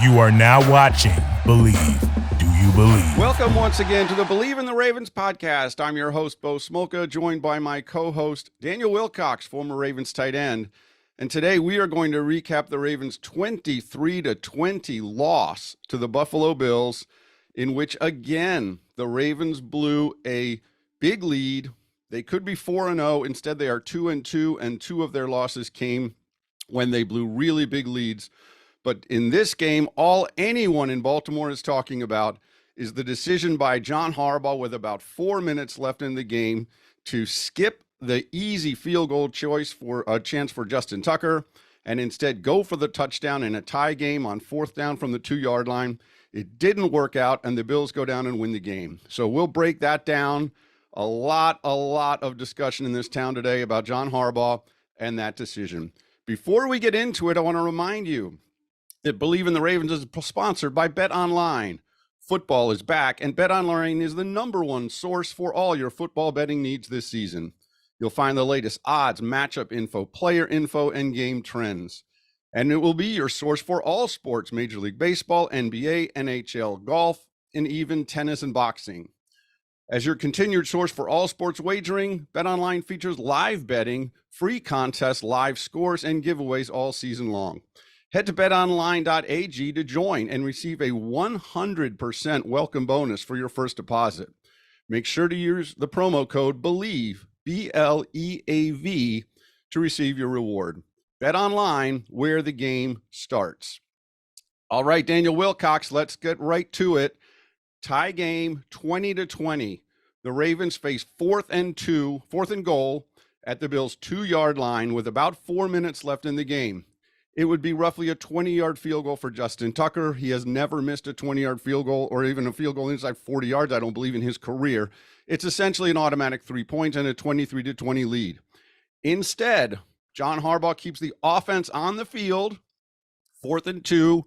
You are now watching Believe. Do you believe? Welcome once again to the Believe in the Ravens podcast. I'm your host, Bo Smolka, joined by my co-host, Daniel Wilcox, former Ravens tight end. And today we are going to recap the Ravens' 23-20 loss to the Buffalo Bills, in which, again, the Ravens blew a big lead. They could be 4-0. Instead, they are 2-2, and two of their losses came when they blew really big leads. But in this game, all anyone in Baltimore is talking about is the decision by John Harbaugh with about 4 minutes left in the game to skip the easy field goal choice for a chance for Justin Tucker and instead go for the touchdown in a tie game on fourth down from the 2-yard line. It didn't work out, and the Bills go down and win the game. So we'll break that down. A lot of discussion in this town today about John Harbaugh and that decision. Before we get into it, I want to remind you that Believe in the Ravens is sponsored by BetOnline. Football is back, and BetOnline is the #1 source for all your football betting needs this season. You'll find the latest odds, matchup info, player info, and game trends. And it will be your source for all sports: Major League Baseball, NBA, NHL, golf, and even tennis and boxing. As your continued source for all sports wagering, BetOnline features live betting, free contests, live scores, and giveaways all season long. Head to betonline.ag to join and receive a 100% welcome bonus for your first deposit. Make sure to use the promo code BELIEVE, BLEAV, to receive your reward. BetOnline, where the game starts. All right, Daniel Wilcox, let's get right to it. Tie game, 20-20. The Ravens face fourth and goal at the Bills' 2-yard line with about 4 minutes left in the game. It would be roughly a 20-yard field goal for Justin Tucker. He has never missed a 20-yard field goal or even a field goal inside 40 yards, I don't believe, in his career. It's essentially an automatic 3 points and a 23-20 lead. Instead, John Harbaugh keeps the offense on the field, 4th and 2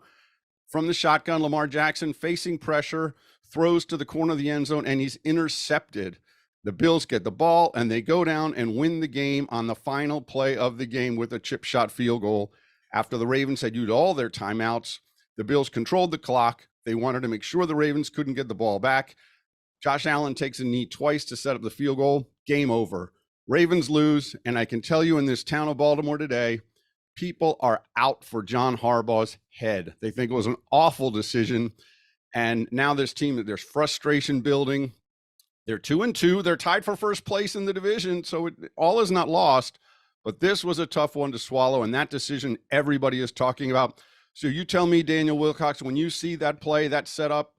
from the shotgun. Lamar Jackson facing pressure, throws to the corner of the end zone, and he's intercepted. The Bills get the ball, and they go down and win the game on the final play of the game with a chip shot field goal. After the Ravens had used all their timeouts, the Bills controlled the clock. They wanted to make sure the Ravens couldn't get the ball back. Josh Allen takes a knee twice to set up the field goal. Game over. Ravens lose, and I can tell you in this town of Baltimore today, people are out for John Harbaugh's head. They think it was an awful decision, and now this team, there's frustration building. They're 2-2. They're tied for first place in the division, so all is not lost. But this was a tough one to swallow, and that decision everybody is talking about. So you tell me, Daniel Wilcox, when you see that play, that setup,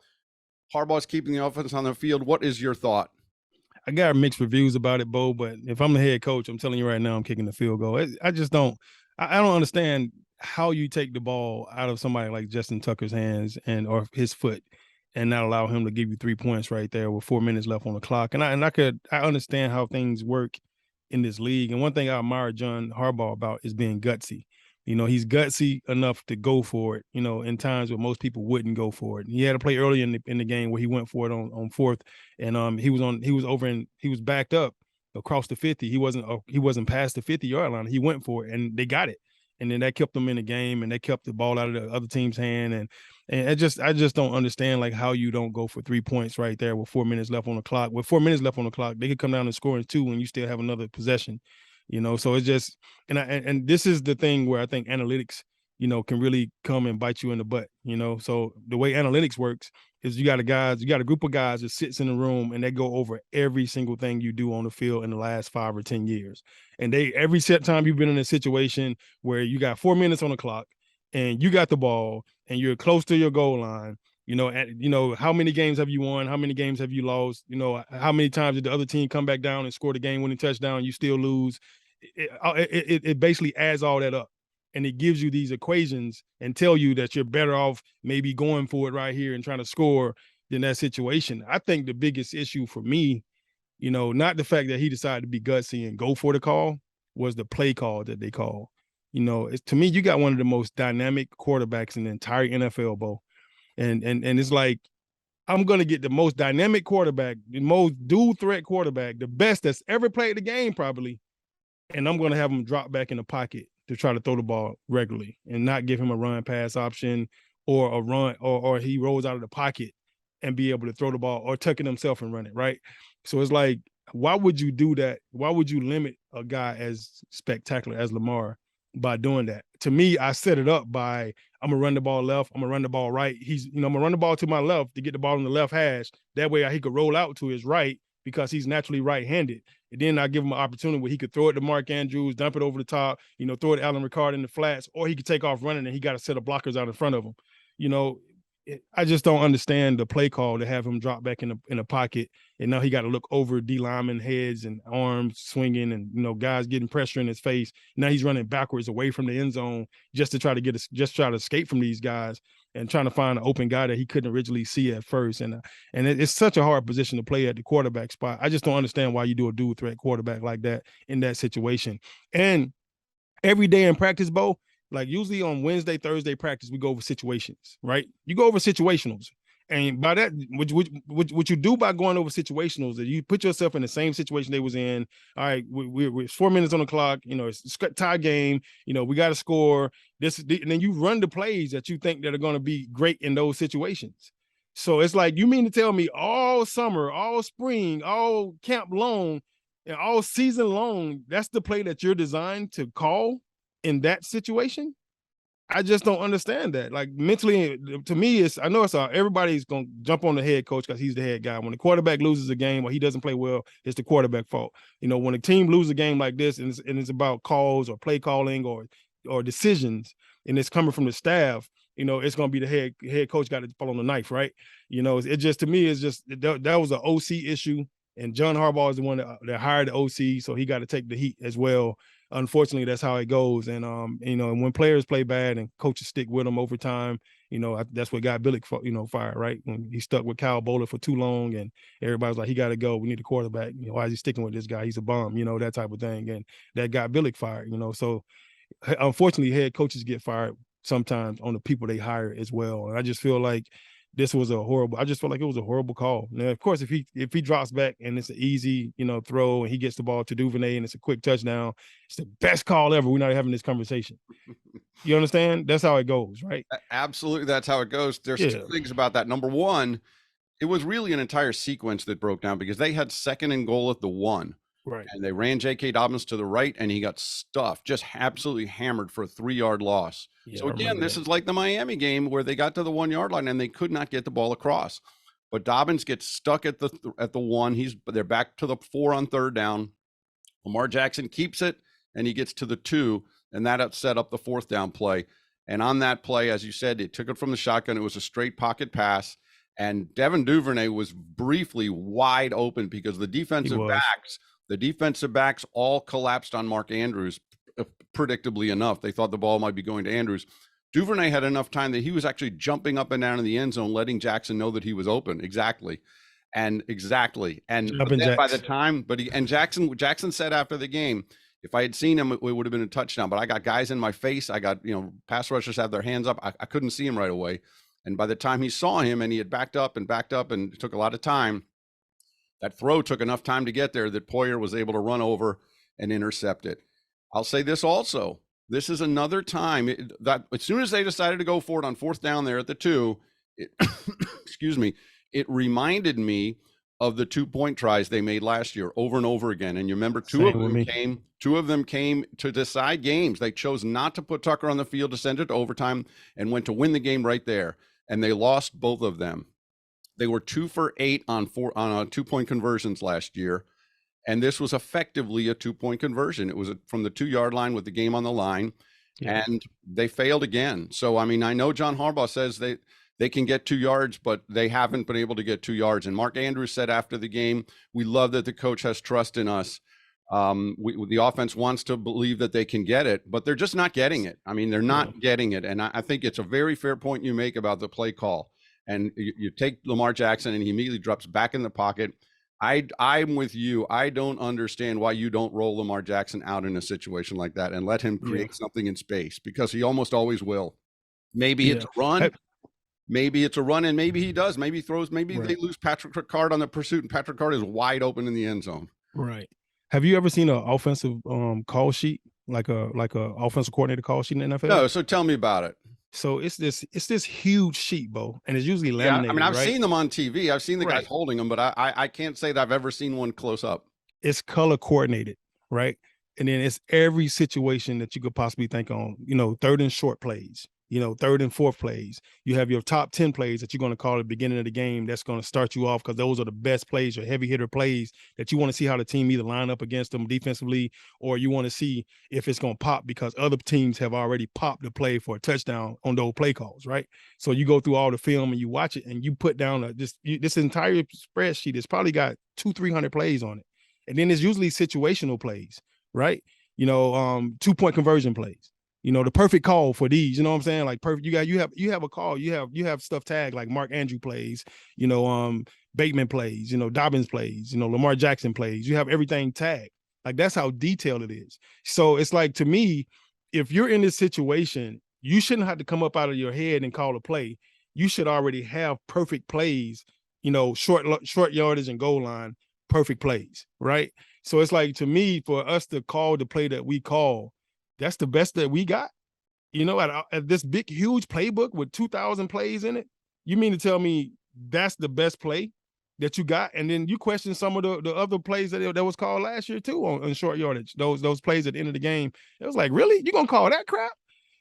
Harbaugh's keeping the offense on the field, what is your thought? I got mixed reviews about it, Bo, but if I'm the head coach, I'm telling you right now, I'm kicking the field goal. I just don't – I don't understand how you take the ball out of somebody like Justin Tucker's hands or his foot and not allow him to give you 3 points right there with 4 minutes left on the clock. And I understand how things work in this league. And one thing I admire John Harbaugh about is being gutsy. You know, he's gutsy enough to go for it, you know, in times where most people wouldn't go for it. He had a play early in the game where he went for it on fourth, and he was backed up across the 50. He wasn't past the 50-yard line. He went for it, and they got it. And then that kept them in the game, and they kept the ball out of the other team's hand. And I just don't understand, like, how you don't go for 3 points right there with 4 minutes left on the clock. With 4 minutes left on the clock, they could come down and score in 2 and you still have another possession. You know, so it's just and this is the thing where I think analytics, you know, can really come and bite you in the butt, you know. So the way analytics works is you got a group of guys that sits in the room and they go over every single thing you do on the field in the last 5 or 10 years. And every time you've been in a situation where you got 4 minutes on the clock and you got the ball and you're close to your goal line, you know, how many games have you won? How many games have you lost? You know, how many times did the other team come back down and score the game-winning touchdown and you still lose? It basically adds all that up, and it gives you these equations and tell you that you're better off maybe going for it right here and trying to score than that situation. I think the biggest issue for me, you know, not the fact that he decided to be gutsy and go for the call, was the play call that they call. You know, to me, you got one of the most dynamic quarterbacks in the entire NFL, Bo. And it's like, I'm going to get the most dynamic quarterback, the most dual threat quarterback, the best that's ever played the game probably, and I'm going to have him drop back in the pocket to try to throw the ball regularly and not give him a run pass option or a run, or he rolls out of the pocket and be able to throw the ball, or tucking himself and run it, right? So it's like, why would you do that? Why would you limit a guy as spectacular as Lamar by doing that? To me, I set it up by, I'm gonna run the ball left, I'm gonna run the ball right. I'm gonna run the ball to my left to get the ball in the left hash. That way he could roll out to his right because he's naturally right-handed. And then I give him an opportunity where he could throw it to Mark Andrews, dump it over the top, throw it to Alan Ricard in the flats, or he could take off running and he got a set of blockers out in front of him. I just don't understand the play call to have him drop back in the pocket, and now he got to look over D lineman heads and arms swinging, and guys getting pressure in his face. Now he's running backwards away from the end zone just to try to escape from these guys and trying to find an open guy that he couldn't originally see at first. And it's such a hard position to play at the quarterback spot. I just don't understand why you do a dual threat quarterback like that in that situation. And every day in practice, Bo, like usually on Wednesday, Thursday practice, we go over situations, right? You go over situationals. And by that, what you do by going over situationals is you put yourself in the same situation they was in. All right, we're 4 minutes on the clock. It's a tie game. We got to score this, and then you run the plays that you think that are going to be great in those situations. So it's like, you mean to tell me all summer, all spring, all camp long, and all season long, that's the play that you're designed to call in that situation? I just don't understand that. Like, mentally, to me, everybody's going to jump on the head coach because he's the head guy. When the quarterback loses a game or he doesn't play well, it's the quarterback fault. When a team loses a game like this and it's about calls or play calling or decisions, and it's coming from the staff, it's going to be the head coach got to fall on the knife, right? It just, to me, it's just, that was an OC issue. And John Harbaugh is the one that hired the OC, so he got to take the heat as well. Unfortunately, that's how it goes. And when players play bad and coaches stick with them over time, that's what got Billick, fired, right? When he stuck with Kyle Bowler for too long, and everybody's like, he got to go. We need a quarterback. Why is he sticking with this guy? He's a bum, that type of thing. And that got Billick fired. So unfortunately, head coaches get fired sometimes on the people they hire as well. And I just feel like I just felt like it was a horrible call. Now, of course, if he drops back and it's an easy, throw, and he gets the ball to Duvernay and it's a quick touchdown, it's the best call ever. We're not having this conversation. You understand? That's how it goes, right? Absolutely. That's how it goes. There's two things about that. Number one, it was really an entire sequence that broke down because they had 2nd and goal at the 1. Right. And they ran J.K. Dobbins to the right, and he got stuffed, just absolutely hammered for a 3-yard loss. Yeah, so again, this is like the Miami game where they got to the 1-yard line and they could not get the ball across. But Dobbins gets stuck at the 1. They're back to the 4 on 3rd down. Lamar Jackson keeps it, and he gets to the 2, and that set up the 4th down play. And on that play, as you said, they took it from the shotgun. It was a straight pocket pass, and Devin Duvernay was briefly wide open because the defensive backs all collapsed on Mark Andrews, predictably enough. They thought the ball might be going to Andrews. Duvernay had enough time that he was actually jumping up and down in the end zone, letting Jackson know that he was open. Exactly. And by the time, Jackson said after the game, if I had seen him, it would have been a touchdown. But I got guys in my face. I got, pass rushers have their hands up. I couldn't see him right away. And by the time he saw him and he had backed up, and it took a lot of time, that throw took enough time to get there that Poyer was able to run over and intercept it. I'll say this also. This is another time that as soon as they decided to go for it on 4th down there at the 2, it reminded me of the 2-point tries they made last year over and over again. And you remember two of them came to decide games. They chose not to put Tucker on the field to send it to overtime and went to win the game right there. And they lost both of them. They were 2 for 8 on 2-point conversions last year. And this was effectively a 2-point conversion. It was from the 2-yard line with the game on the line. Yeah. And they failed again. So, I mean, I know John Harbaugh says they can get 2 yards, but they haven't been able to get 2 yards. And Mark Andrews said after the game, we love that the coach has trust in us. The offense wants to believe that they can get it, but they're just not getting it. I mean, they're not getting it. And I think it's a very fair point you make about the play call. And you take Lamar Jackson and he immediately drops back in the pocket. I'm with you. I don't understand why you don't roll Lamar Jackson out in a situation like that and let him create something in space, because he almost always will. Maybe it's a run. Maybe it's a run, and maybe he does. Maybe he throws. Maybe they lose Patrick Ricard on the pursuit, and Patrick Ricard is wide open in the end zone. Right. Have you ever seen an offensive call sheet, like a offensive coordinator call sheet in the NFL? No. So tell me about it. So it's this huge sheet, Bo, and it's usually Yeah, I mean, laminated, I've right? seen them on TV. I've seen the guys Right. holding them, but I can't say that I've ever seen one close up. It's color coordinated, right? And then it's every situation that you could possibly think on, third and short plays, third and fourth plays. You have your top 10 plays that you're going to call at the beginning of the game. That's going to start you off because those are the best plays, your heavy hitter plays that you want to see how the team either line up against them defensively, or you want to see if it's going to pop because other teams have already popped the play for a touchdown on those play calls, right? So you go through all the film and you watch it and you put down this entire spreadsheet. It's probably got 200-300 plays on it. And then it's usually situational plays, right? 2-point conversion plays. The perfect call for these. You know what I'm saying? Like perfect. You have a call. You have stuff tagged like Mark Andrew plays. Bateman plays. Dobbins plays. Lamar Jackson plays. You have everything tagged. Like that's how detailed it is. So it's like, to me, if you're in this situation, you shouldn't have to come up out of your head and call a play. You should already have perfect plays. Short yardage and goal line. Perfect plays, right? So it's like, to me, for us to call the play that we call, that's the best that we got. At this big, huge playbook with 2,000 plays in it, you mean to tell me that's the best play that you got? And then you question some of the other plays that was called last year too on short yardage. Those plays at the end of the game, it was like, really, you gonna call that crap?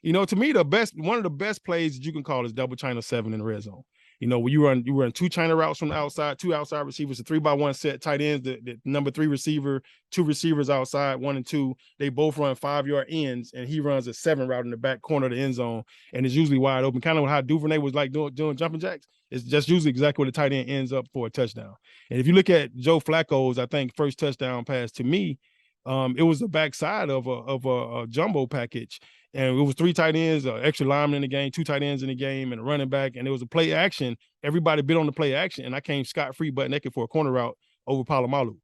To me, one of the best plays that you can call is double China 7 in the red zone. When you run two China routes from the outside, two outside receivers, a 3-by-1 set, tight ends, the number 3 receiver, 2 receivers outside, 1 and 2. They both run 5-yard ends, and he runs a 7 route in the back corner of the end zone, and it's usually wide open. Kind of how Duvernay was like doing jumping jacks. It's just usually exactly where the tight end ends up for a touchdown. And if you look at Joe Flacco's, I think, first touchdown pass, to me, it was the backside of a jumbo package. And it was 3 tight ends, extra lineman in the game, 2 tight ends in the game, and a running back. And it was a play action. Everybody bid on the play action, and I came scot-free butt naked for a corner route over Palomalu.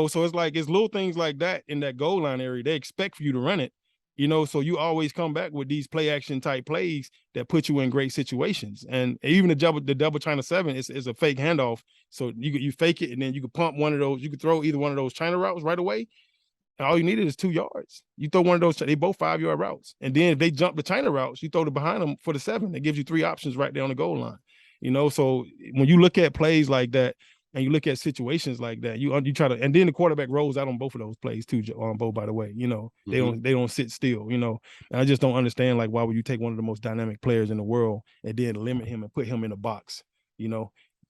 So it's like, it's little things like that in that goal line area. They expect for you to run it, so you always come back with these play action type plays that put you in great situations. And even the double China 7 is a fake handoff. So you fake it, and then you can pump one of those. You could throw either one of those China routes right away. And all you needed is 2 yards. You throw one of those, they both 5-yard routes. And then if they jump the China routes, you throw it behind them for the 7. It gives you 3 options right there on the goal line. So when you look at plays like that, and you look at situations like that, you try to, and then the quarterback rolls out on both of those plays too, Bo, by the way. They don't sit still, and I just don't understand, like, why would you take one of the most dynamic players in the world and then limit him and put him in a box?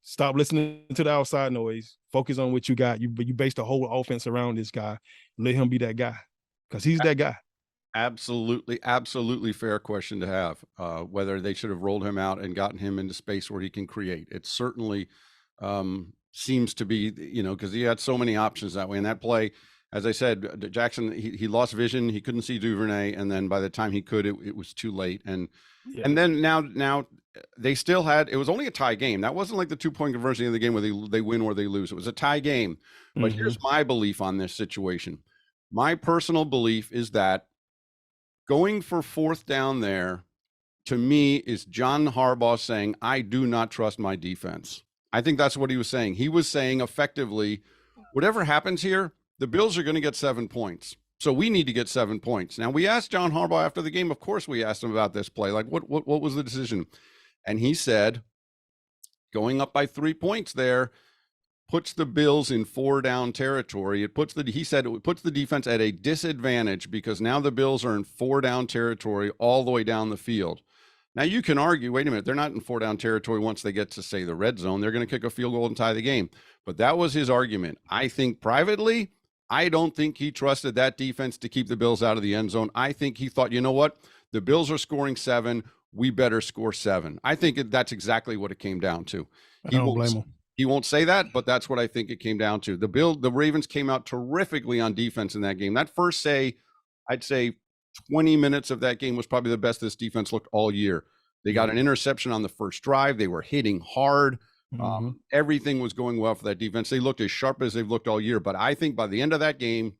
Stop listening to the outside noise. Focus on what you got. You base the whole offense around this guy. Let him be that guy, because he's that guy. Absolutely fair question to have, whether they should have rolled him out and gotten him into space where he can create. It certainly seems to be, because he had so many options that way. And that play, as I said, Jackson, he lost vision. He couldn't see Duvernay. And then by the time he could, it was too late. And then now they still had, it was only a tie game. That wasn't like the 2-point conversion in the game where they win or they lose. It was a tie game. But here's my belief on this situation. My personal belief is that going for 4th down there, to me, is John Harbaugh saying, I do not trust my defense. I think that's what he was saying. He was saying, effectively, whatever happens here, the Bills are going to get 7 points. So we need to get 7 points. Now, we asked John Harbaugh after the game, of course we asked him about this play. Like, what was the decision? And he said, going up by 3 points there puts the Bills in 4-down territory. He said it puts the defense at a disadvantage because now the Bills are in 4-down territory all the way down the field. Now, you can argue, wait a minute, they're not in 4-down territory once they get to, say, the red zone. They're going to kick a field goal and tie the game. But that was his argument. I think privately, I don't think he trusted that defense to keep the Bills out of the end zone. I think he thought, you know what? The Bills are scoring 7. We better score 7. I think that's exactly what it came down to. I don't blame him. He won't say that, but that's what I think it came down to. The Ravens came out terrifically on defense in that game. That first, I'd say 20 minutes of that game was probably the best this defense looked all year. They got an interception on the first drive. They were hitting hard. Everything was going well for that defense. They looked as sharp as they've looked all year. But I think by the end of that game,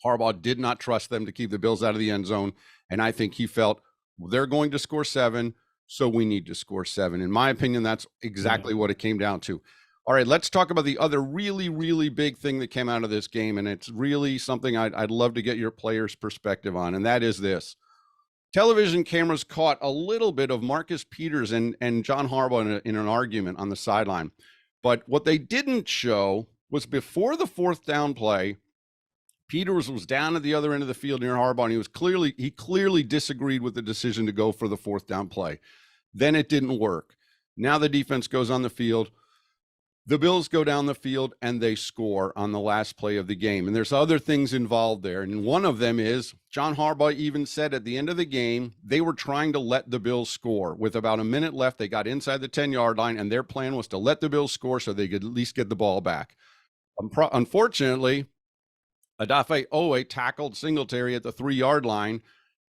Harbaugh did not trust them to keep the Bills out of the end zone. And I think he felt, they're going to score 7. So we need to score 7. In my opinion, that's exactly what it came down to. All right, let's talk about the other really, really big thing that came out of this game. And it's really something I'd love to get your players' perspective on. And that is this. television cameras caught a little bit of Marcus Peters and John Harbaugh in an argument on the sideline. But what they didn't show was before the fourth down play, Peters was down at the other end of the field near Harbaugh, and he clearly disagreed with the decision to go for the fourth down play. Then it didn't work. Now the defense goes on the field. The Bills go down the field and they score on the last play of the game. And there's other things involved there. And one of them is John Harbaugh even said at the end of the game, they were trying to let the Bills score. With about a minute left, they got inside the 10-yard line, and their plan was to let the Bills score so they could at least get the ball back. Unfortunately, Odafe Owe tackled Singletary at the 3-yard line,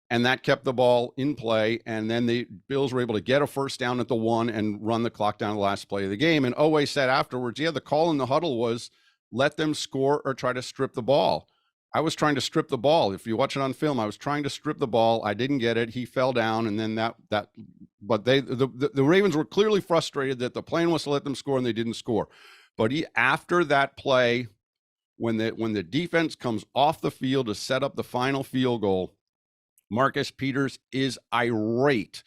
and that kept the ball in play. And then the Bills were able to get a first down at the 1 and run the clock down to the last play of the game. And Owe said afterwards, the call in the huddle was let them score or try to strip the ball. I was trying to strip the ball. If you watch it on film, I was trying to strip the ball. I didn't get it. He fell down. And then but the Ravens were clearly frustrated that the plan was to let them score and they didn't score. But after that play, when the defense comes off the field to set up the final field goal, Marcus Peters is irate,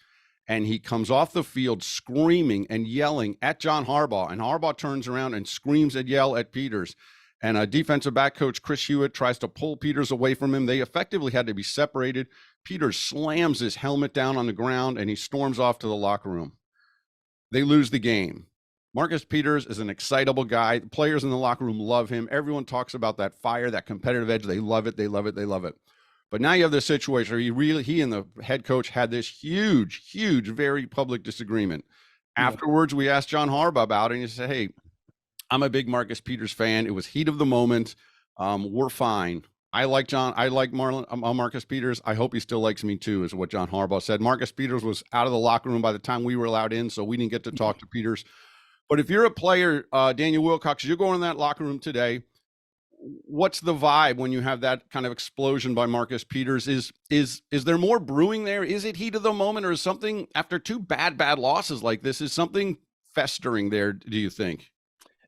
and he comes off the field screaming and yelling at John Harbaugh, and Harbaugh turns around and screams and yells at Peters. And a defensive back coach, Chris Hewitt, tries to pull Peters away from him. They effectively had to be separated. Peters slams his helmet down on the ground, and he storms off to the locker room. They lose the game. Marcus Peters is an excitable guy. The players in the locker room love him. Everyone talks about that fire, that competitive edge. They love it. They love it. They love it. But now you have this situation where he and the head coach had this huge, very public disagreement. Yeah. Afterwards, we asked John Harbaugh about it, and he said, hey, I'm a big Marcus Peters fan. It was heat of the moment. We're fine. I like Marcus Peters. I hope he still likes me too, is what John Harbaugh said. Marcus Peters was out of the locker room by the time we were allowed in, so we didn't get to talk to Peters. But if you're a player, Daniel Wilcox, you're going in that locker room today, what's the vibe when you have that kind of explosion by Marcus Peters? Is there more brewing there? Is it heat of the moment, or is something after two bad losses like this, is something festering there, do you think?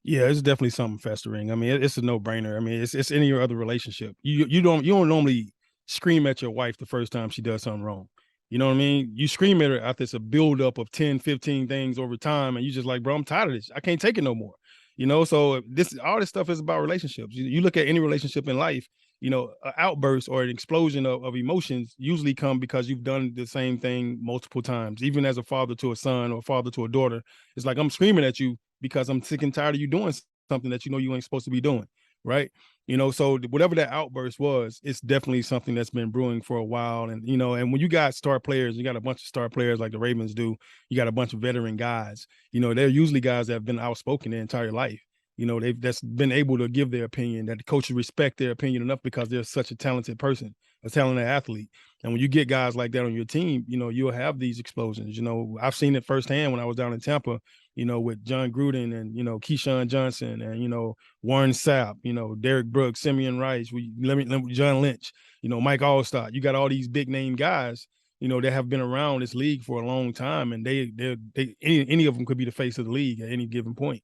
Yeah, it's definitely something festering. I mean, it's a no-brainer. I mean, it's any other relationship. You don't normally scream at your wife the first time she does something wrong. You know what I mean? You scream at her after it's a buildup of 10, 15 things over time, and you just like, bro, I'm tired of this. I can't take it no more. You know, so all this stuff is about relationships. You look at any relationship in life, you know, an outburst or an explosion of emotions usually come because you've done the same thing multiple times. Even as a father to a son or a father to a daughter, it's like, I'm screaming at you because I'm sick and tired of you doing something that you know you ain't supposed to be doing, right? You know, so whatever that outburst was, it's definitely something that's been brewing for a while. And, you know, and when you got star players, you got a bunch of star players like the Ravens do, you got a bunch of veteran guys, you know, they're usually guys that have been outspoken their entire life. You know, that's been able to give their opinion, that the coaches respect their opinion enough because they're such a talented person, a talented athlete. And when you get guys like that on your team, you know, you'll have these explosions. You know, I've seen it firsthand when I was down in Tampa, you know, with John Gruden and, you know, Keyshawn Johnson and, you know, Warren Sapp, you know, Derek Brooks, Simeon Rice, John Lynch, you know, Mike Allstott. You got all these big name guys, you know, that have been around this league for a long time, and any of them could be the face of the league at any given point.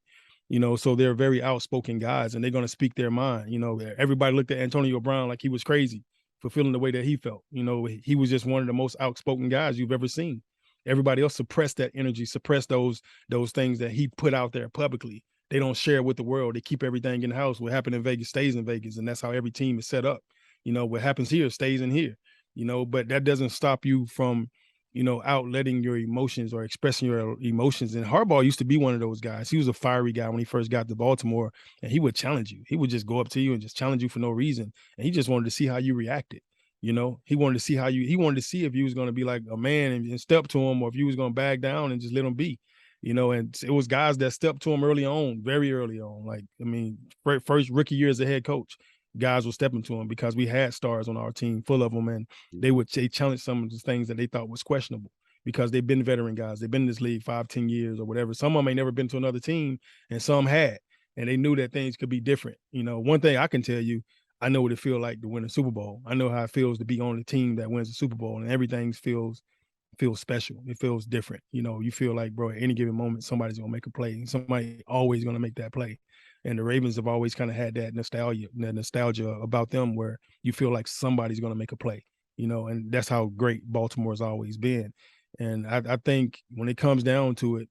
You know, so they're very outspoken guys, and they're going to speak their mind. You know, everybody looked at Antonio Brown like he was crazy for feeling the way that he felt. You know, he was just one of the most outspoken guys you've ever seen. Everybody else suppressed that energy, suppressed those things that he put out there publicly. They don't share with the world. They keep everything in the house. What happened in Vegas stays in Vegas, and that's how every team is set up. You know, what happens here stays in here. You know, but that doesn't stop you from, you know, out letting your emotions or expressing your emotions. And Harbaugh used to be one of those guys. He was a fiery guy when he first got to Baltimore, and he would challenge you. He would just go up to you and just challenge you for no reason. And he just wanted to see how you reacted. You know, he wanted to see if you was going to be like a man and step to him, or if you was going to back down and just let him be, you know. And it was guys that stepped to him early on, very early on. Like, I mean, first rookie year as a head coach, guys were stepping to him because we had stars on our team full of them, and they challenge some of the things that they thought was questionable because they've been veteran guys. They've been in this league 5-10 years or whatever. Some of them ain't never been to another team, and some had, and they knew that things could be different. You know, one thing I can tell you, I know what it feels like to win a Super Bowl. I know how it feels to be on the team that wins the Super Bowl, and everything feels special. It feels different. You know, you feel like, bro, at any given moment, somebody's going to make a play, and somebody always going to make that play. And the Ravens have always kind of had that nostalgia about them, where you feel like somebody's going to make a play. and that's how great Baltimore's always been. And I think when it comes down to it,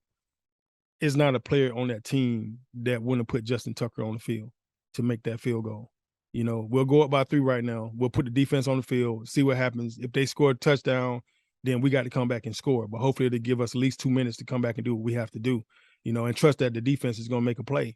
it's not a player on that team that wouldn't put Justin Tucker on the field to make that field goal. We'll go up by 3 right now. We'll put the defense on the field, see what happens. If they score a touchdown, then we got to come back and score. But hopefully they give us at least 2 minutes to come back and do what we have to do, and trust that the defense is going to make a play.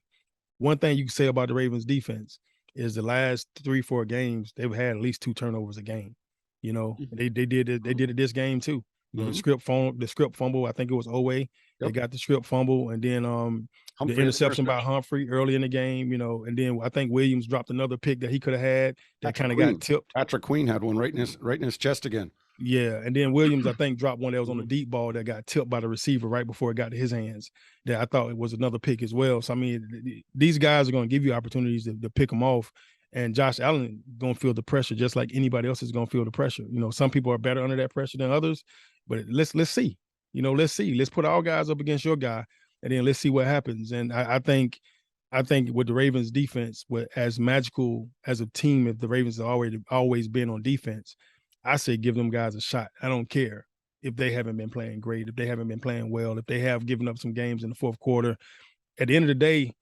One thing you can say about the Ravens defense is the last 3-4 games, they've had at least 2 turnovers a game. They did it this game too. The script fumble, I think it was Owe. Yep. They got the script fumble, and then the interception by Humphrey early in the game, and then I think Williams dropped another pick that he could have had that kind of got tipped. Patrick Queen had one right in his chest again. Yeah, and then Williams, I think, dropped one that was on the deep ball that got tipped by the receiver right before it got to his hands. That I thought it was another pick as well. So, I mean, these guys are going to give you opportunities to pick them off, and Josh Allen going to feel the pressure just like anybody else is going to feel the pressure. Some people are better under that pressure than others, but let's see. Let's see. Let's put our guys up against your guy, and then let's see what happens. And I think with the Ravens defense, as magical as a team, if the Ravens have always been on defense, I say give them guys a shot. I don't care if they haven't been playing great, if they haven't been playing well, if they have given up some games in the fourth quarter. At the end of the day,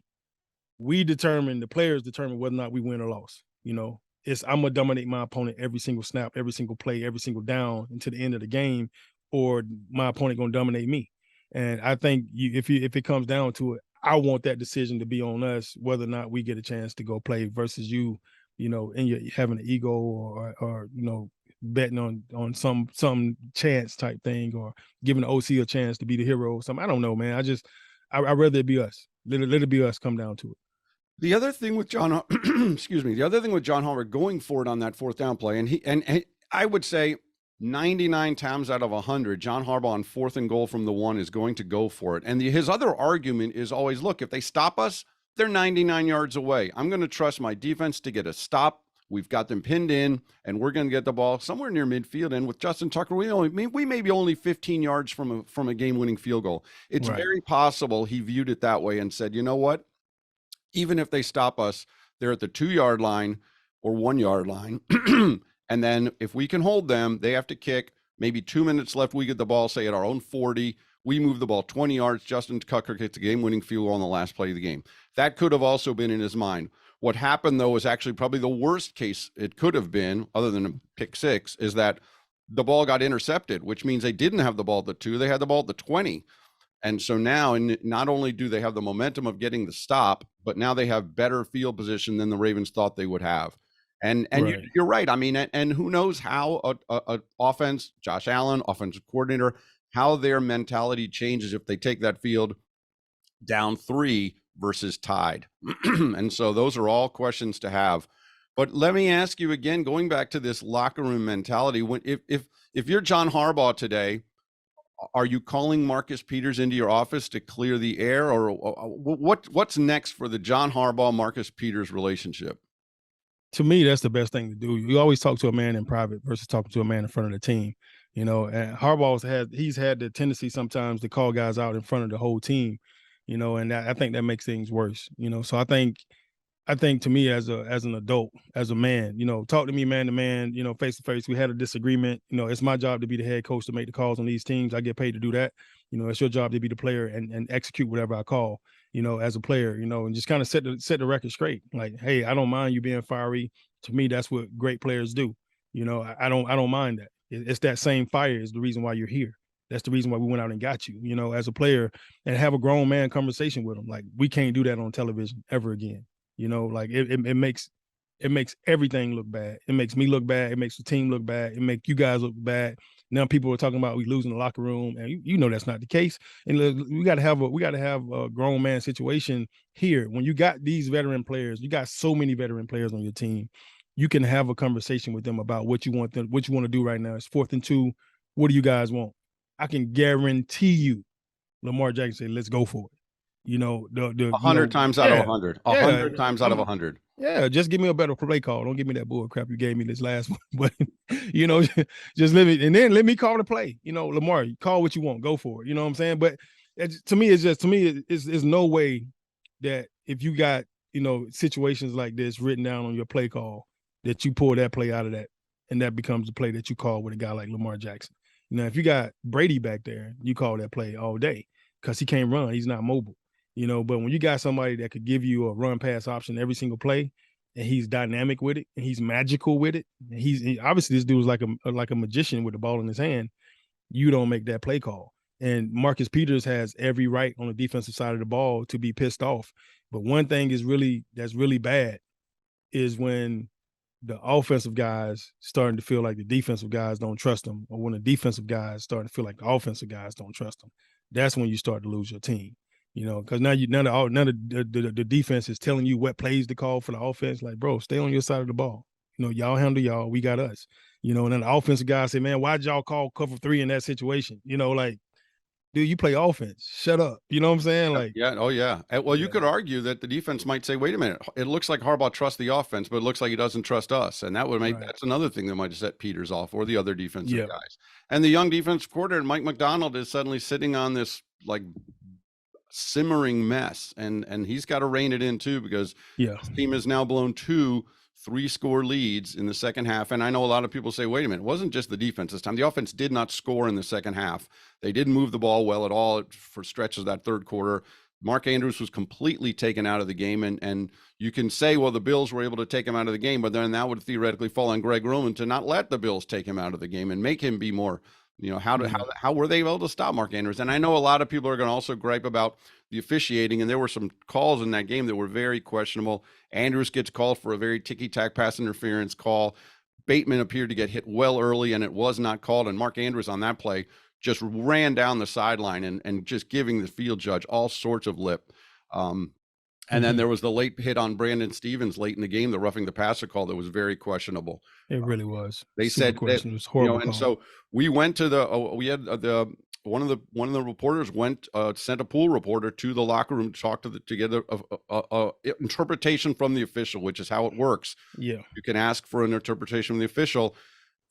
the players determine whether or not we win or lose. I'm going to dominate my opponent every single snap, every single play, every single down until the end of the game, or my opponent going to dominate me. And I think if it comes down to it, I want that decision to be on us, whether or not we get a chance to go play versus you, and you're having an ego or betting on some chance type thing, or giving the OC a chance to be the hero or something. I don't know, man. I'd rather it be us. Let it be us come down to it. The other thing with John, the other thing with John Harbaugh going for it on that fourth down play, and I would say 99 times out of 100, John Harbaugh on 4th and goal from the 1 is going to go for it. And his other argument is always, look, if they stop us, they're 99 yards away. I'm going to trust my defense to get a stop. We've got them pinned in, and we're going to get the ball somewhere near midfield. And with Justin Tucker, we may be only 15 yards from a game-winning field goal. It's right. Very possible he viewed it that way and said, you know what? Even if they stop us, they're at the 2-yard line or 1-yard line. And then if we can hold them, they have to kick. Maybe 2 minutes left. We get the ball, say, at our own 40. We move the ball 20 yards. Justin Tucker gets a game-winning field goal on the last play of the game. That could have also been in his mind. What happened, though, is actually probably the worst case it could have been, other than a pick 6, is that the ball got intercepted, which means they didn't have the ball at the 2. They had the ball at the 20. And so now, not only do they have the momentum of getting the stop, but now they have better field position than the Ravens thought they would have. And right. You're right. I mean, and who knows how a offense, Josh Allen, offensive coordinator, how their mentality changes if they take that field down 3 versus tied. And so those are all questions to have. But let me ask you again, going back to this locker room mentality, if you're John Harbaugh today, are you calling Marcus Peters into your office to clear the air, or what's next for the John Harbaugh Marcus Peters relationship? To me, that's the best thing to do. You always talk to a man in private versus talking to a man in front of the team. And Harbaugh he's had the tendency sometimes to call guys out in front of the whole team, and I think that makes things worse. So I think to me as an adult, as a man, talk to me man to man, face to face. We had a disagreement. It's my job to be the head coach to make the calls on these teams. I get paid to do that. It's your job to be the player and execute whatever I call, as a player, and just kind of set the record straight. Like, hey, I don't mind you being fiery. To me, that's what great players do. I don't mind that. It's that same fire is the reason why you're here. That's the reason why we went out and got you, as a player, and have a grown man conversation with them. Like, we can't do that on television ever again. Like it makes everything look bad. It makes me look bad. It makes the team look bad. It makes you guys look bad. Now people are talking about we losing the locker room, and that's not the case. And we got to have a grown man situation here. When you got these veteran players, you got so many veteran players on your team. You can have a conversation with them about what you want to do right now. It's 4th and 2. What do you guys want? I can guarantee you, Lamar Jackson said, "Let's go for it." 100 times out of 100. 100 times out of 100. Yeah, just give me a better play call. Don't give me that bull crap you gave me this last one. But just let me call the play. Lamar, call what you want, go for it. You know what I'm saying? But to me, it's no way that if you got situations like this written down on your play call that you pull that play out of that. and that becomes the play that you call with a guy like Lamar Jackson. If you got Brady back there, you call that play all day because he can't run. He's not mobile. But when you got somebody that could give you a run pass option every single play, and he's dynamic with it, and he's magical with it, and obviously this dude is like a magician with the ball in his hand. You don't make that play call. And Marcus Peters has every right on the defensive side of the ball to be pissed off. But one thing that's really bad is when the offensive guys starting to feel like the defensive guys don't trust them, or when the defensive guys starting to feel like the offensive guys don't trust them. That's when you start to lose your team. Because now none of the defense is telling you what plays to call for the offense. Like, bro, stay on your side of the ball. Y'all handle y'all. We got us. And then the offensive guys say, man, why'd y'all call cover 3 in that situation? Like, dude, you play offense. Shut up. You know what I'm saying? Like, yeah. Oh, yeah. Well, you could argue that the defense might say, wait a minute, it looks like Harbaugh trusts the offense, but it looks like he doesn't trust us. And that would make that's another thing that might have set Peters off, or the other defensive guys. And the young defensive coordinator, Mike McDonald, is suddenly sitting on this like simmering mess. And he's got to rein it in too, because his team has now blown 2 3-score leads in the second half. And I know a lot of people say, wait a minute, it wasn't just the defense this time. The offense did not score in the second half. They didn't move the ball well at all for stretches of that third quarter. Mark Andrews was completely taken out of the game. And you can say, well, the Bills were able to take him out of the game, but then that would theoretically fall on Greg Roman to not let the Bills take him out of the game and make him be more, how were they able to stop Mark Andrews? And I know a lot of people are going to also gripe about the officiating, and there were some calls in that game that were very questionable. Andrews gets called for a very ticky-tack pass interference call. Bateman appeared to get hit well early, and it was not called. And Mark Andrews on that play just ran down the sideline and just giving the field judge all sorts of lip. And then there was the late hit on Brandon Stevens late in the game, the roughing the passer call that was very questionable. It really was. They said that, it was horrible. And so we went to one of the reporters sent a pool reporter to the locker room to talk to get a interpretation from the official, which is how it works. Yeah, you can ask for an interpretation from the official.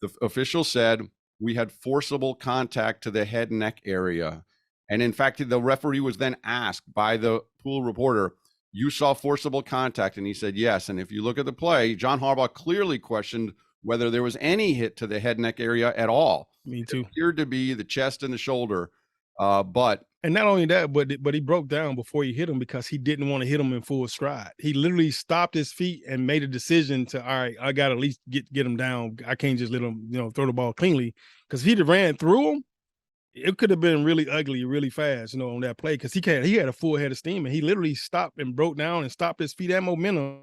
The official said we had forcible contact to the head and neck area, and in fact, the referee was then asked by the pool reporter, "You saw forcible contact?" And he said yes. And if you look at the play, John Harbaugh clearly questioned whether there was any hit to the head neck area at all. Me too. It appeared to be the chest and the shoulder. And not only that, but he broke down before he hit him because he didn't want to hit him in full stride. He literally stopped his feet and made a decision to, all right, I got to at least get him down. I can't just let him, throw the ball cleanly, because if he'd have ran through him, it could have been really ugly, really fast, on that play, because he had a full head of steam, and he literally stopped and broke down and stopped his feet and momentum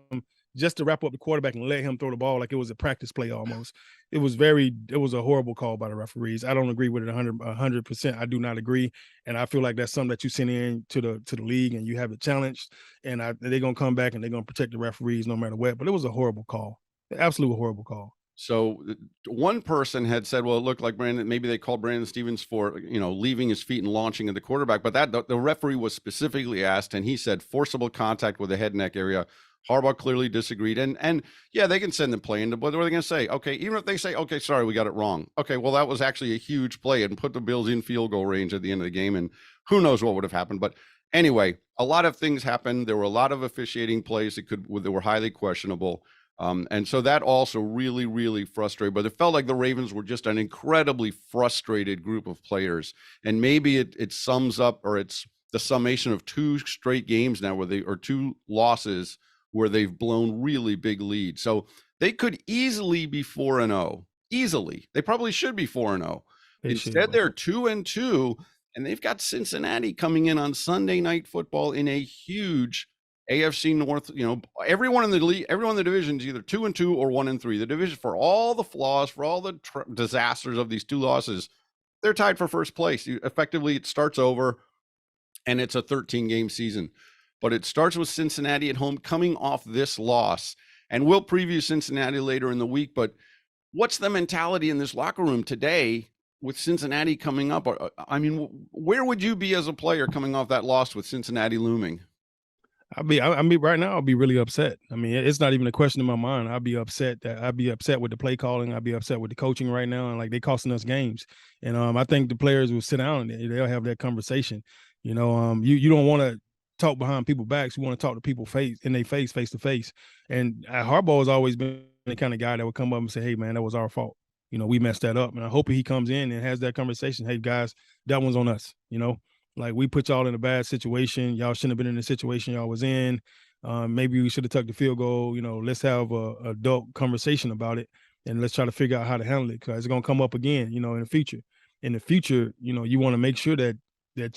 just to wrap up the quarterback and let him throw the ball like it was a practice play almost. It was a horrible call by the referees. I don't agree with it 100%. I do not agree, and I feel like that's something that you send in to the league and you have it challenged, and they're gonna come back and they're gonna protect the referees no matter what. But it was a horrible call, absolutely horrible call. So one person had said, well, it looked like maybe they called Brandon Stevens for, leaving his feet and launching at the quarterback. But the referee was specifically asked, and he said forcible contact with the head neck area. Harbaugh clearly disagreed. And yeah, they can send the play in. What are they going to say? Okay, even if they say, okay, sorry, we got it wrong. Okay, well, that was actually a huge play and put the Bills in field goal range at the end of the game. And who knows what would have happened. But anyway, a lot of things happened. There were a lot of officiating plays that were highly questionable. And so that also really, really frustrated. But it felt like the Ravens were just an incredibly frustrated group of players. And maybe it sums up, or it's the summation of 2 straight games now or 2 losses where they've blown really big leads. So they could easily be 4-0. Easily. They probably should be 4-0. Instead, they're 2-2, and they've got Cincinnati coming in on Sunday Night Football in a huge AFC North. Everyone in the league, everyone in the division is either 2-2 or 1-3. The division, for all the flaws, for all the disasters of these 2 losses, they're tied for first place. Effectively, it starts over, and it's a 13-game season. But it starts with Cincinnati at home coming off this loss. And we'll preview Cincinnati later in the week. But what's the mentality in this locker room today with Cincinnati coming up? I mean, where would you be as a player coming off that loss with Cincinnati looming? Right now, I'll be really upset. I mean, it's not even a question in my mind. I'll be upset with the play calling. I'll be upset with the coaching right now. And like, they costing us games. And I think the players will sit down and they'll have that conversation. You don't want to talk behind people's backs. You want to talk to people face to face. And Harbaugh has always been the kind of guy that would come up and say, hey, man, that was our fault. We messed that up. And I hope he comes in and has that conversation. Hey, guys, that one's on us. Like we put y'all in a bad situation. Y'all shouldn't have been in the situation y'all was in. Maybe we should have took the field goal. Let's have a adult conversation about it, and let's try to figure out how to handle it, because it's going to come up again, in the future. In the future, you want to make sure that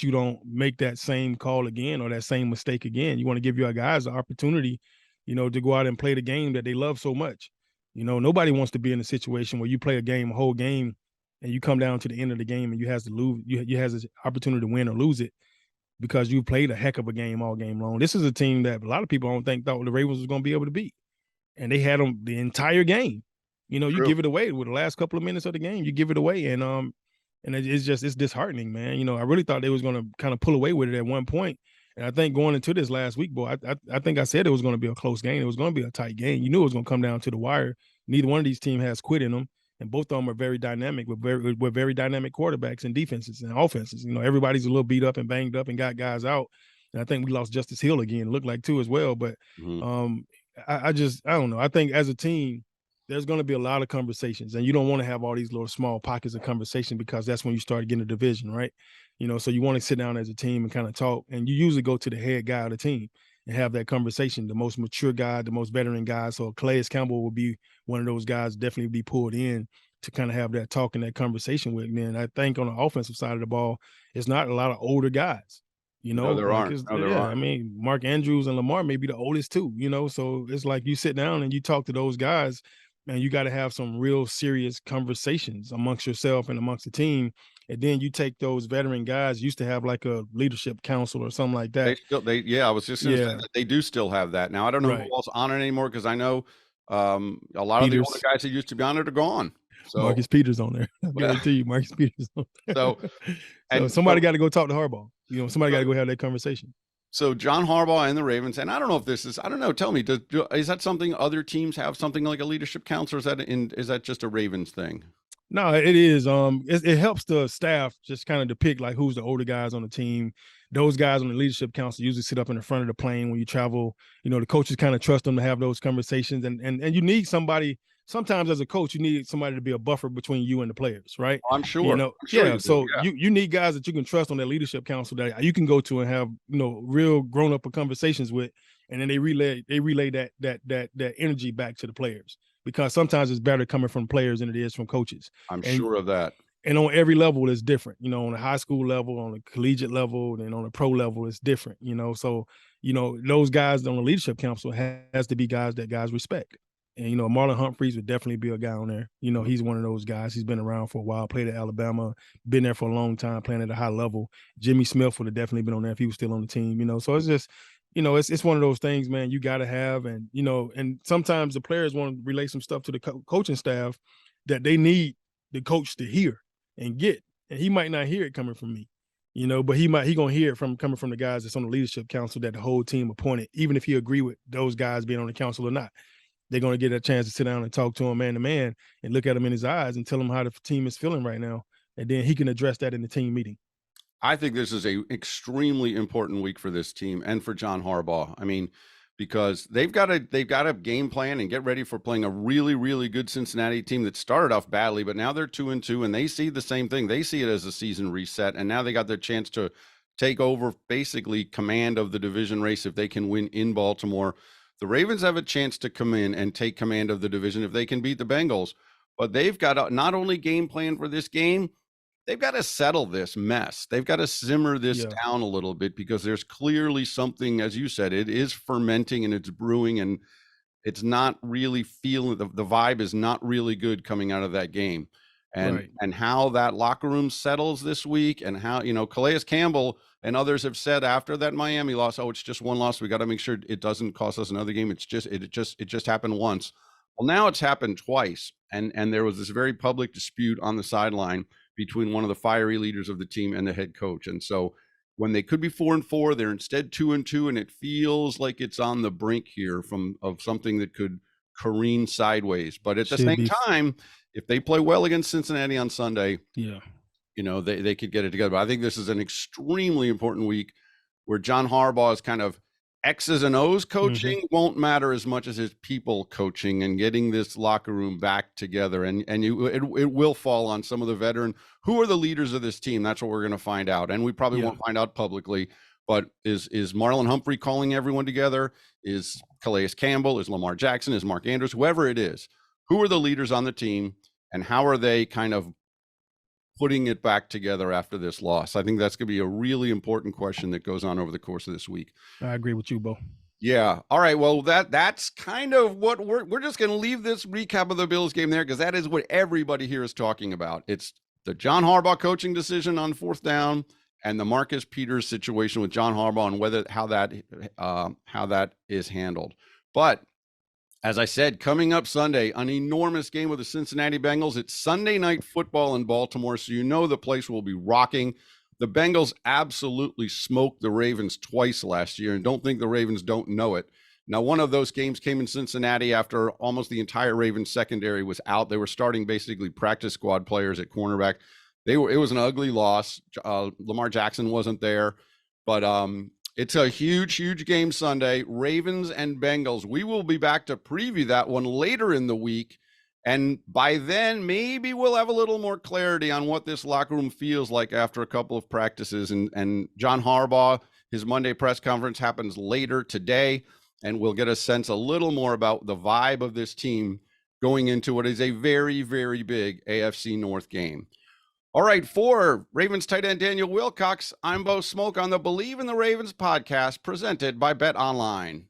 you don't make that same call again or that same mistake again. You want to give your guys the opportunity, to go out and play the game that they love so much. Nobody wants to be in a situation where you play a whole game, and you come down to the end of the game and you has to lose. You has this opportunity to win or lose it because you played a heck of a game all game long. This is a team that a lot of people thought the Ravens was going to be able to beat, and they had them the entire game. You give it away with the last couple of minutes of the game. You give it away, and it's disheartening, man. I really thought they was going to kind of pull away with it at one point. And I think going into this last week, boy, I think I said it was going to be a close game. It was going to be a tight game. You knew it was going to come down to the wire. Neither one of these teams has quit in them, and both of them are very dynamic with very dynamic quarterbacks and defenses and offenses. Everybody's a little beat up and banged up and got guys out. And I think we lost Justice Hill again. Looked like too as well. But I don't know. I think as a team, there's going to be a lot of conversations, and you don't want to have all these little small pockets of conversation, because that's when you start getting a division, right? So you want to sit down as a team and kind of talk, and you usually go to the head guy of the team and have that conversation, the most mature guy, the most veteran guy. So Calais Campbell will be one of those guys, definitely be pulled in to kind of have that talk and that conversation with me. And I think on the offensive side of the ball, it's not a lot of older guys. No, there aren't. I mean, Mark Andrews and Lamar may be the oldest too, so it's like you sit down and you talk to those guys, and you got to have some real serious conversations amongst yourself and amongst the team. And then you take those veteran guys, used to have like a leadership council or something like that. I was just going to say that they do still have that. Now, I don't know who else on it anymore, because I know a lot of the older guys that used to be on it are gone. So Marcus Peters on there. I guarantee you, Marcus Peters on there. So somebody got to go talk to Harbaugh. Somebody got to go have that conversation. So John Harbaugh and the Ravens, and I don't know if this is, I don't know, tell me, is that something other teams have, something like a leadership council, or is that just a Ravens thing? No, it is. It helps the staff just kind of depict like who's the older guys on the team. Those guys on the leadership council usually sit up in the front of the plane when you travel. The coaches kind of trust them to have those conversations, and you need somebody. Sometimes as a coach, you need somebody to be a buffer between you and the players, right? I'm sure. You need guys that you can trust on that leadership council that you can go to and have real grown up conversations with, and then they relay that energy back to the players, because sometimes it's better coming from players than it is from coaches. I'm sure of that. And on every level, it's different. On the high school level, on the collegiate level, and on the pro level, it's different. So those guys on the leadership council has to be guys that guys respect. And, Marlon Humphreys would definitely be a guy on there. He's one of those guys. He's been around for a while, played at Alabama, been there for a long time, playing at a high level. Jimmy Smith would have definitely been on there if he was still on the team, So it's just, it's one of those things, man, you got to have. And, and sometimes the players want to relay some stuff to the coaching staff that they need the coach to hear and get. And he might not hear it coming from me, but he going to hear it coming from the guys that's on the leadership council that the whole team appointed, even if he agree with those guys being on the council or not. They're going to get a chance to sit down and talk to him man to man and look at him in his eyes and tell him how the team is feeling right now. And then he can address that in the team meeting. I think this is a extremely important week for this team and for John Harbaugh. I mean, because they've got a game plan and get ready for playing a really, really good Cincinnati team that started off badly, but now they're 2-2, and they see the same thing. They see it as a season reset, and now they got their chance to take over basically command of the division race if they can win in Baltimore. The Ravens have a chance to come in and take command of the division if they can beat the Bengals, but they've got to not only game plan for this game, they've got to settle this mess. They've got to simmer this down a little bit, because there's clearly something, as you said, it is fermenting and it's brewing, and it's not really feeling, the vibe is not really good coming out of that game. And how that locker room settles this week, and how, Calais Campbell and others have said after that Miami loss, it's just one loss. We got to make sure it doesn't cost us another game. It just happened once. Well, now it's happened twice. And there was this very public dispute on the sideline between one of the fiery leaders of the team and the head coach. And so when they could be 4-4, they're instead 2-2, and it feels like it's on the brink here of something that could careen sideways. But at the same time, if they play well against Cincinnati on Sunday, they could get it together. But I think this is an extremely important week where John Harbaugh is kind of X's and O's coaching won't matter as much as his people coaching and getting this locker room back together. And it will fall on some of the veteran. Who are the leaders of this team? That's what we're going to find out. And we probably won't find out publicly. But is Marlon Humphrey calling everyone together? Is Calais Campbell? Is Lamar Jackson? Is Mark Andrews? Whoever it is, who are the leaders on the team, and how are they kind of putting it back together after this loss? I think that's going to be a really important question that goes on over the course of this week. I agree with you, Bo. Yeah. All right. Well, that's kind of what we're just going to leave this recap of the Bills game there, because that is what everybody here is talking about. It's the John Harbaugh coaching decision on 4th down and the Marcus Peters situation with John Harbaugh and how that is handled. But as I said, coming up Sunday, an enormous game with the Cincinnati Bengals. It's Sunday Night Football in Baltimore, so the place will be rocking. The Bengals absolutely smoked the Ravens twice last year, and don't think the Ravens don't know it. Now, one of those games came in Cincinnati after almost the entire Ravens secondary was out. They were starting basically practice squad players at cornerback. It was an ugly loss. Lamar Jackson wasn't there, but it's a huge, huge game Sunday. Ravens and Bengals. We will be back to preview that one later in the week. And by then, maybe we'll have a little more clarity on what this locker room feels like after a couple of practices. And John Harbaugh, his Monday press conference happens later today, and we'll get a sense a little more about the vibe of this team going into what is a very, very big AFC North game. All right, for Ravens tight end Daniel Wilcox, I'm Bo Smolka on the Believe in the Ravens podcast presented by Bet Online.